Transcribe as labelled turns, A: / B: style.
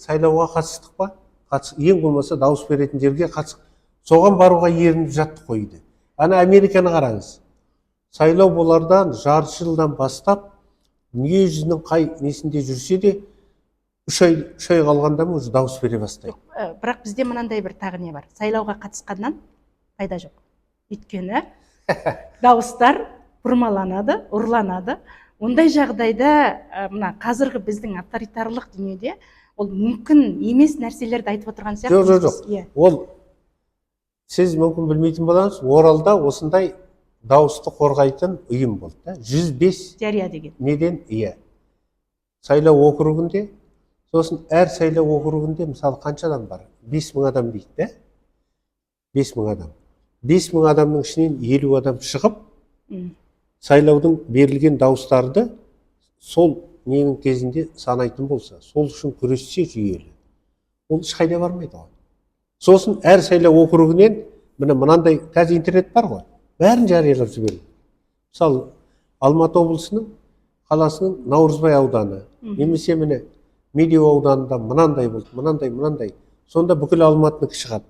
A: сайлауға қатыстық па? Ең болмаса дауыс беретін жерге қатыстық. Соған баруға ерініп жаттық қой үйде. Ана Американы қараңыз. Сайлау болардан жарты жылдан бастап дүние жүзінің қай несінде жүрсе де үш ай қалғанда уже дауыс бере бастайды.
B: Бірақ бізде мынандай бір тағы не бар. Сайлауға қатысқаннан пайда жоқ. Өйткені дауыстар бұрмаланады, ұрланады. Ондай жағдайда мына қазіргі біздің авторитарлық дүниеде ол мүмкін емес нәрселерді айтып отырған сияқты.
A: Жоқ. Ол сіз мүмкін білмейтін боласыз, Оралда осындай дауысты қорғайтын ұйым болды. 105
B: жария деген.
A: Неден? Иә. Сайлау округінде, сосын әр сайлау округінде мысалы қанша адам бар? 5000 адам дейді, да? 5000 адам. 5000 адамның ішінен 50 адам шығып, сайлаудың берілген дауыстарды сол ненің кезінде санайтын болса, сол үшін күрессе жүйелі. Ол ешқайда бармайды ғой. Сосын әр сайлау округінен мынандай қазір интернет бар ғой, бәрін жариялап жібереді. Мысалы, Алматы облысының қаласының Наурызбай ауданы, немесе міне Медеу ауданында мынандай болды, мынандай. Сонда бүкіл Алматынікі шығады.